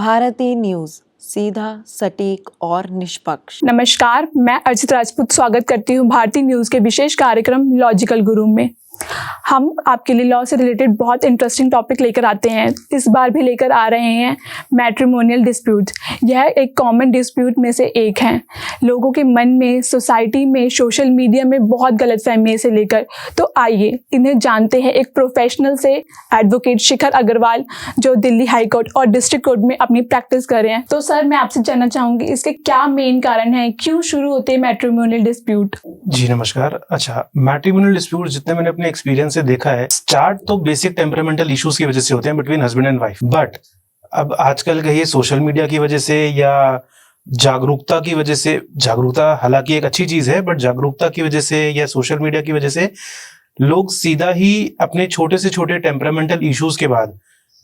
Bharti news, सीधा, सटीक और निष्पक्ष। नमस्कार, मैं अर्चित राजपूत स्वागत करती हूँ भारती न्यूज़ के विशेष कार्यक्रम लॉजिकल गुरु में। हम आपके लिए लॉ से रिलेटेड बहुत इंटरेस्टिंग टॉपिक लेकर आते हैं। इस बार भी लेकर आ रहे हैं मैट्रिमोनियल डिस्प्यूट। यह एक कॉमन डिस्प्यूट में से एक है। लोगों के मन में, सोसाइटी में, सोशल मीडिया में बहुत गलतफहमी से लेकर। तो आइए इन्हें जानते हैं एक प्रोफेशनल से, एडवोकेट शिखर अग्रवाल, जो दिल्ली हाई कोर्ट और डिस्ट्रिक्ट कोर्ट में अपनी प्रैक्टिस कर रहे हैं। तो सर, मैं आपसे जानना चाहूंगी इसके क्या मेन कारण है, क्यों शुरू होते हैं मैट्रिमोनियल डिस्प्यूट? जी नमस्कार। अच्छा, मैट्रिमोनियल डिस्प्यूट जितने मैंने अपने एक्सपीरियंस से देखा है, स्टार्ट तो बेसिक टेम्परामेंटल इश्यूज की वजह से होते हैं between husband and wife. But अब आजकल कहिए सोशल मीडिया की वजह से या जागरूकता की वजह से, जागरूकता हालांकि एक अच्छी चीज है, बट जागरूकता की वजह से या सोशल मीडिया की वजह से लोग सीधा ही अपने छोटे से छोटे टेम्परामेंटल इश्यूज के बाद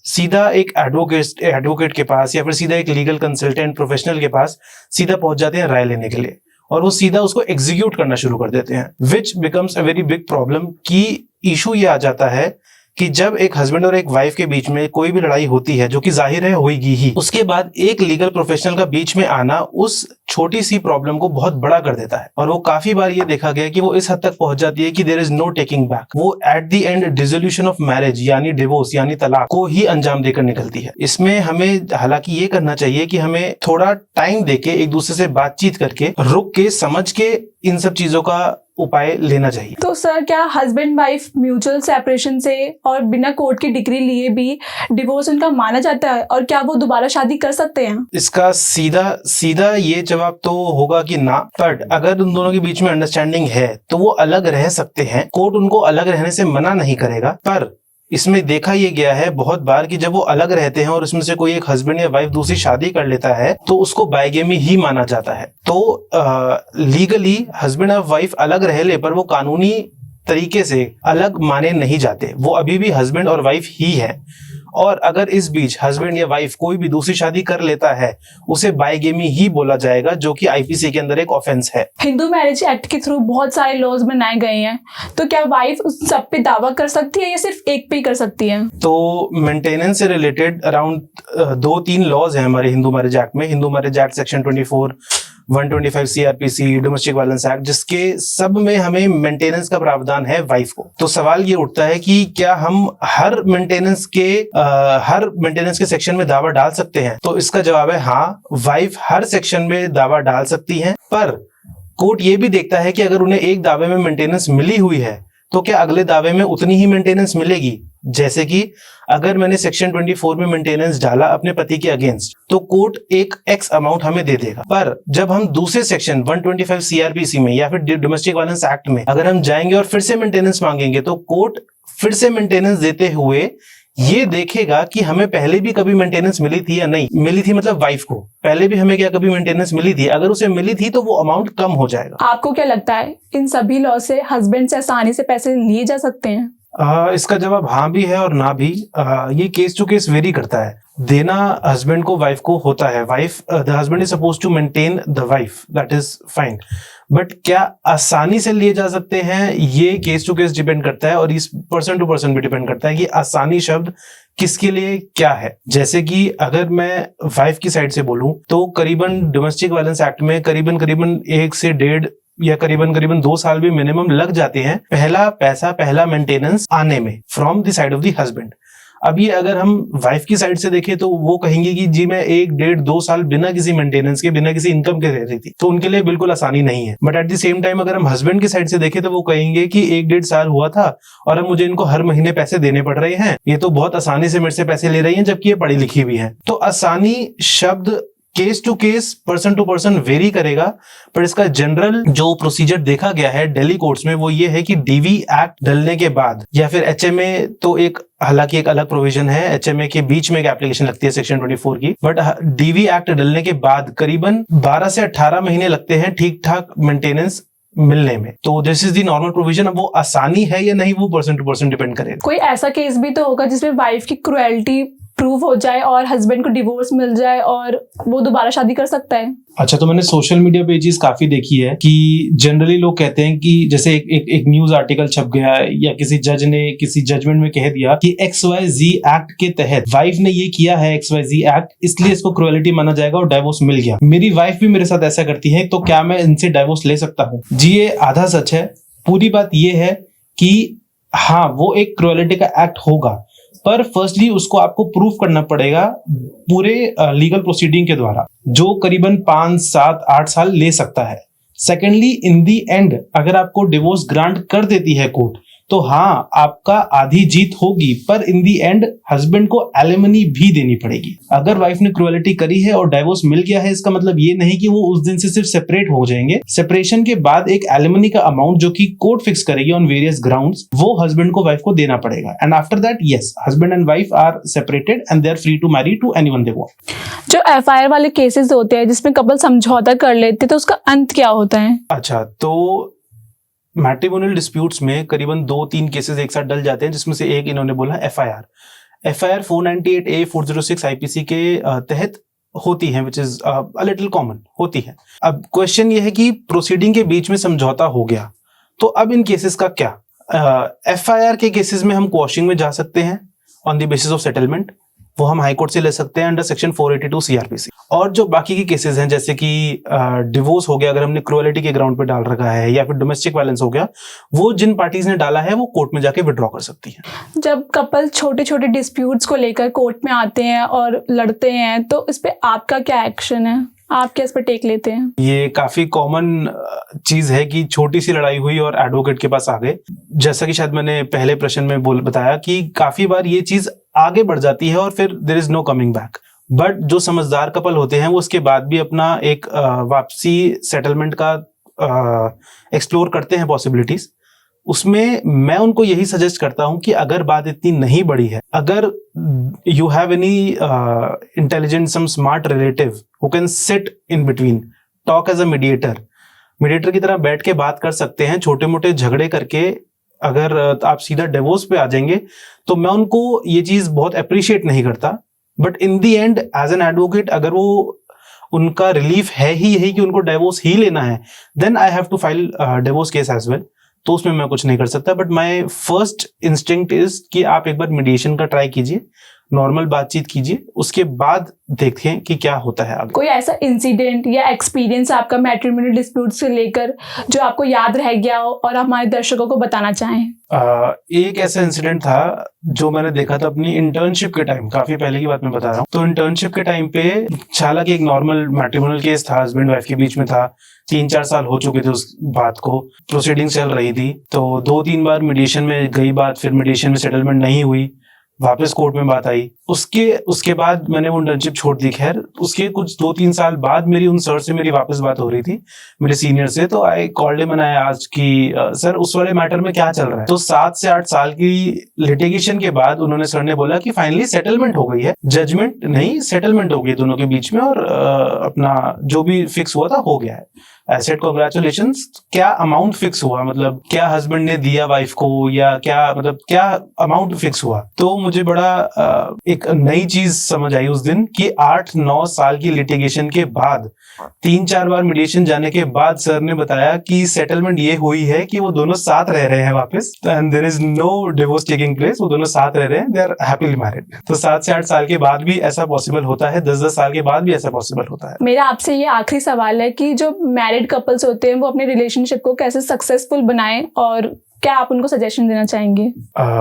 सीधा एक एडवोकेट के पास या फिर सीधा एक लीगल कंसल्टेंट प्रोफेशनल के पास सीधा पहुंच जाते हैं राय लेने के लिए, और वो सीधा उसको एग्जीक्यूट करना शुरू कर देते हैं, which becomes a very big problem. की इशू ये आ जाता है कि जब एक हस्बैंड और एक वाइफ के बीच में कोई भी लड़ाई होती है, जो कि जाहिर है होगी ही, उसके बाद एक लीगल प्रोफेशनल का बीच में आना उस छोटी सी प्रॉब्लम को बहुत बड़ा कर देता है। और वो काफी बार ये देखा गया कि वो इस हद तक पहुंच जाती है कि there is no taking back. वो at the end dissolution of marriage यानी डिवोर्स यानी तलाक को ही अंजाम देकर निकलती है। इसमें हमें हालांकि ये करना चाहिए कि हमें थोड़ा टाइम देके, एक दूसरे से बातचीत करके, रुक के, समझ के इन सब चीजों का उपाय लेना चाहिए। तो सर, क्या हस्बैंड वाइफ म्यूचुअल सेपरेशन से और बिना कोर्ट की डिग्री लिए भी डिवोर्स उनका माना जाता है, और क्या वो दोबारा शादी कर सकते हैं? इसका सीधा ये जवाब तो होगा कि ना, बट अगर उन दोनों के बीच में अंडरस्टैंडिंग है तो वो अलग रह सकते हैं। कोर्ट उनको अलग रहने से मना नहीं करेगा। पर इसमें देखा ये गया है बहुत बार कि जब वो अलग रहते हैं और उसमें से कोई एक हस्बैंड या वाइफ दूसरी शादी कर लेता है तो उसको बाइगेमी ही माना जाता है। तो लीगली हस्बैंड और वाइफ अलग रह ले, पर वो कानूनी तरीके से अलग माने नहीं जाते, वो अभी भी हस्बैंड और वाइफ ही है। और अगर इस बीच हस्बैंड या वाइफ कोई भी दूसरी शादी कर लेता है, उसे बाइगेमी ही बोला जाएगा, जो कि आईपीसी के अंदर एक ऑफेंस है। हिंदू मैरिज एक्ट के थ्रू बहुत सारे लॉज बनाए गए हैं, तो क्या वाइफ उस सब पे दावा कर सकती है या सिर्फ एक पे ही कर सकती है? तो मेंटेनेंस से रिलेटेड अराउंड 2-3 लॉज हैं हमारे हिंदू मैरिज एक्ट में। Hindu marriage act section 24, 125 CrPC, domestic violence act, जिसके सब में हमें मेंटेनेंस का प्रावधान है वाइफ को। तो सवाल ये उठता है कि क्या हम हर मेंटेनेंस के सेक्शन में दावा डाल सकते हैं? तो इसका जवाब है हाँ, वाइफ हर सेक्शन में दावा डाल सकती हैं। पर कोर्ट ये भी देखता है कि अगर उन्हें एक दावे में मेंटेनेंस मिली हुई है तो क्या अगले दावे में उतनी ही मेंटेनेंस मिलेगी। जैसे कि अगर मैंने सेक्शन 24 में मेंटेनेंस डाला अपने पति के अगेंस्ट, तो कोर्ट एक एक्स अमाउंट हमें दे देगा। पर जब हम दूसरे सेक्शन 125 सीआरपीसी में या फिर डोमेस्टिक वायलेंस एक्ट में अगर हम जाएंगे और फिर से मेंटेनेंस मांगेंगे, तो कोर्ट फिर से मेंटेनेंस देते हुए ये देखेगा कि हमें पहले भी कभी मेंटेनेंस मिली थी या नहीं मिली थी। मतलब वाइफ को पहले भी हमें क्या कभी मेंटेनेंस मिली थी? अगर उसे मिली थी तो वो अमाउंट कम हो जाएगा। आपको क्या लगता है, इन सभी लॉ से हस्बैंड से आसानी से पैसे लिए जा सकते हैं? इसका जवाब हाँ भी है और ना भी। ये केस टू केस वेरी करता है। देना हस्बैंड को वाइफ को होता है। Wife, the husband is supposed to maintain the wife, that is fine. But क्या आसानी से लिए जा सकते हैं? ये केस टू केस डिपेंड करता है, और इस पर्सन टू पर्सन भी डिपेंड करता है कि आसानी शब्द किसके लिए क्या है। जैसे कि अगर मैं वाइफ की साइड से बोलूं तो करीबन डोमेस्टिक वायलेंस एक्ट में करीबन 1 से 1.5 या करीबन 2 साल भी मिनिमम लग जाते हैं पहला पैसा, पहला मेंटेनेंस आने में from the side of the husband. अब ये अगर हम वाइफ की साइड से देखें तो वो कहेंगे कि जी मैं 1-1.5-2 साल बिना किसी मेंटेनेंस के, बिना किसी इनकम के रह रही थी, तो उनके लिए बिल्कुल आसानी नहीं है। But at the same time अगर हम हस्बैंड की साइड से देखें तो वो कहेंगे कि 1-1.5 साल हुआ था और अब मुझे इनको हर महीने पैसे देने पड़ रहे हैं, ये तो बहुत आसानी से मेरे से पैसे ले रही हैं, जबकि ये पढ़ी लिखी भी है। तो आसानी शब्द case to case, person to person vary करेगा। पर इसका जनरल जो प्रोसीजर देखा गया है दिल्ली कोर्ट्स में, वो ये है कि डीवी एक्ट डलने के बाद या फिर एचएमए, तो एक हालांकि एक अलग प्रोविजन है, एचएमए के बीच में एक एप्लीकेशन लगती है सेक्शन 24 की, बट डीवी एक्ट डलने के बाद करीबन 12 से 18 महीने लगते हैं ठीक ठाक मेंटेनेंस मिलने में। तो this is the normal provision. अब वो आसानी है या नहीं, वो पर्सन टू पर्सन डिपेंड करेगा। कोई ऐसा केस भी तो होगा जिसमें वाइफ की क्रुएल्टी प्रूव हो जाए और हस्बैंड को डिवोर्स मिल जाए और वो दोबारा शादी कर सकता है? अच्छा, तो मैंने सोशल मीडिया पे ये चीज काफी देखी है कि जनरली लोग कहते हैं कि जैसे एक न्यूज आर्टिकल छप गया या किसी जज ने किसी जजमेंट में कह दिया कि XYZ एक्ट के तहत वाइफ ने ये किया है XYZ एक्ट, इसलिए इसको क्रुएलिटी माना जाएगा और डाइवोर्स मिल गया। मेरी वाइफ भी मेरे साथ ऐसा करती है, तो क्या मैं इनसे डाइवोर्स ले सकता हूँ? जी, ये आधा सच है। पूरी बात ये है कि हाँ, वो एक क्रुएलिटी का एक्ट होगा, पर फर्स्टली उसको आपको प्रूफ करना पड़ेगा पूरे लीगल प्रोसीडिंग के द्वारा, जो करीबन 5, 7, 8 साल ले सकता है। सेकेंडली, इन दी एंड अगर आपको डिवोर्स ग्रांट कर देती है कोर्ट, तो हाँ, आपका आधी जीत होगी, पर इन दी एंड हस्बैंड को एलिमनी भी देनी पड़ेगी। अगर वाइफ ने क्रुएलिटी करी है और डाइवोर्स मिल गया है, इसका मतलब ये नहीं कि वो उस दिन से सिर्फ सेपरेट हो जाएंगे। सेपरेशन के बाद एक एलिमनी का अमाउंट जो कि कोर्ट फिक्स करेगी ऑन वेरियस ग्राउंड्स, वो हस्बैंड को वाइफ को देना पड़ेगा। And after that, yes, husband and wife are separated and they are free to marry to anyone they want. जो FIR वाले केसेस होते हैं जिसमें कपल समझौता कर लेते हैं, तो उसका अंत क्या होता है? अच्छा, तो मैट्रिमोनियल डिस्प्यूट्स में करीबन 2-3 केसेस एक साथ डल जाते हैं, जिसमें से एक इन्होंने बोला FIR 498A 406 IPC के तहत होती है, which is a little common होती है। अब क्वेश्चन ये है कि प्रोसीडिंग के बीच में समझौता हो गया, तो अब इन केसेस का क्या? FIR के केसेस में हम क्वॉशिंग में जा सकते हैं on the basis of settlement, वो हम हाई कोर्ट से ले सकते हैं अंडर सेक्शन 482 CRPC। और जो बाकी के केसेस हैं, जैसे कि डिवोर्स हो गया अगर हमने क्रुएलिटी के ग्राउंड पे डाल रखा है, या फिर डोमेस्टिक वायलेंस हो गया, वो जिन पार्टीज ने डाला है वो कोर्ट में जाके विड्रॉ कर सकती है। जब कपल छोटे छोटे डिस्प्यूट्स को लेकर कोर्ट में आते हैं और लड़ते हैं, तो इस पे आपका क्या एक्शन है? आप क्या इस पर टेक लेते हैं? ये काफी कॉमन चीज है कि छोटी सी लड़ाई हुई और एडवोकेट के पास आ गए। जैसा कि शायद मैंने पहले प्रश्न में बताया कि काफी बार ये चीज आगे बढ़ जाती है और फिर there is no coming back. But जो समझदार कपल होते हैं वो उसके बाद भी अपना एक वापसी सेटलमेंट का एक्सप्लोर करते हैं पॉसिबिलिटीज। उसमें मैं उनको यही सजेस्ट करता हूं कि अगर बात इतनी नहीं बड़ी है, अगर you have any intelligent some smart relative who can sit in between, talk as a mediator की तरह बैठ के बात कर सकते हैं। छोटे मोटे झगड़े करके अगर आप सीधा डिवोर्स पे आ जाएंगे, तो मैं उनको ये चीज बहुत अप्रिशिएट नहीं करता। But in the end as an advocate, अगर वो उनका रिलीफ है ही यही कि उनको डिवोर्स ही लेना है, then I have to file divorce case as well. तो उसमें मैं कुछ नहीं कर सकता। But my first instinct is कि आप एक बार मीडिएशन का ट्राई कीजिए, नॉर्मल बातचीत कीजिए, उसके बाद देखें कि क्या होता है आगे। कोई ऐसा इंसिडेंट या एक्सपीरियंस आपका मैट्रिमोनियल डिस्प्यूट से लेकर जो आपको याद रह गया हो और हमारे दर्शकों को बताना चाहें? एक ऐसा इंसिडेंट था जो मैंने देखा था अपनी इंटर्नशिप के टाइम, काफी पहले की बात मैं बता रहा हूँ। तो इंटर्नशिप के टाइम पे हालांकि एक नॉर्मल मैट्रिमोनियल केस था, हस्बैंड वाइफ के बीच में था, 3-4 साल हो चुके थे उस बात को, प्रोसीडिंग चल रही थी। तो 2-3 बार मीडिएशन में गई बात, फिर मीडिएशन में सेटलमेंट नहीं हुई, वापस कोर्ट में बात आई। उसके बाद मैंने वो इंटर्नशिप छोड़ दी। खैर, उसके कुछ 2-3 साल बाद मेरी उन सर से मेरी वापस बात हो रही थी, मेरे सीनियर से। तो I called him and I asked कि सर उस वाले मैटर में क्या चल रहा है। तो 7 से 8 साल की लिटिगेशन के बाद उन्होंने सर ने बोला कि फाइनली सेटलमेंट हो गई है, जजमेंट नहीं सेटलमेंट हो गई दोनों के बीच में, और अपना जो भी फिक्स हुआ था हो गया है। I said congratulations. क्या अमाउंट फिक्स हुआ, मतलब क्या हस्बैंड ने दिया वाइफ को, या क्या मतलब क्या अमाउंट फिक्स हुआ? तो मुझे बड़ा एक नई चीज समझ आई उस दिन कि 8-9 साल की लिटिगेशन के बाद, 3-4 बार मीडिएशन जाने के बाद सर ने बताया कि सेटलमेंट ये हुई है कि वो दोनों साथ रह रहे हैं वापस, and there is no divorce taking place. वो दोनों साथ रह रहे हैं, दे आर हैप्पीली मैरिड। तो 7 से 8 साल के बाद भी ऐसा पॉसिबल होता है, 10-10 साल के बाद भी ऐसा पॉसिबल होता है। मेरा आपसे ये आखिरी सवाल है कि जो मैरिड कपल्स होते हैं वो अपने रिलेशनशिप को कैसे सक्सेसफुल बनाएं, और क्या आप उनको सजेशन देना चाहेंगे?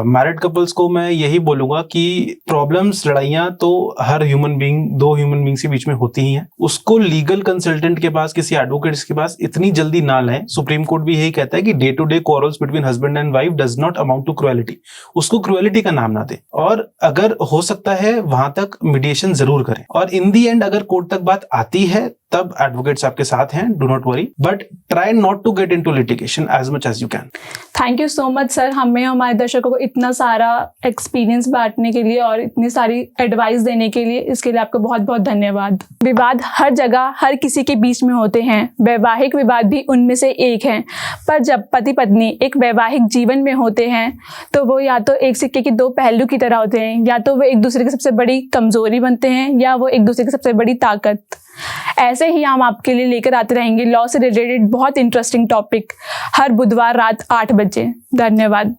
मैरिड कपल्स को मैं यही बोलूंगा कि प्रॉब्लम्स, लड़ाइयां तो हर ह्यूमन बीइंग, 2 ह्यूमन बीइंग्स के बीच में होती ही हैं। उसको लीगल कंसल्टेंट के पास, किसी एडवोकेट्स के पास इतनी जल्दी ना लें। सुप्रीम कोर्ट भी यही कहता है कि day to day quarrels between husband and wife does not amount to cruelty. उसको क्रुएलिटी का नाम ना दे, और अगर हो सकता है वहां तक मीडिएशन जरूर करें। और इन दी एंड अगर कोर्ट तक बात आती है तब एडवोकेट्स आपके साथ हैं, do not worry, but try not to get into litigation as much as you can. Thank you so much sir, हमें हमारे दर्शकों को इतना सारा एक्सपीरियंस बांटने के लिए और इतनी सारी एडवाइस देने के लिए, इसके लिए आपका बहुत बहुत धन्यवाद। विवाद हर जगह हर किसी के बीच में होते हैं, वैवाहिक विवाद भी उनमें से एक है। पर जब पति पत्नी एक वैवाहिक जीवन में होते हैं तो वो या तो एक सिक्के के दो पहलू की तरह होते हैं, या तो वो एक दूसरे की सबसे बड़ी कमजोरी बनते हैं या वो एक दूसरे की सबसे बड़ी ताकत। ऐसे ही हम आपके लिए लेकर आते रहेंगे लॉ से रिलेटेड बहुत इंटरेस्टिंग टॉपिक हर बुधवार रात 8 बजे। धन्यवाद।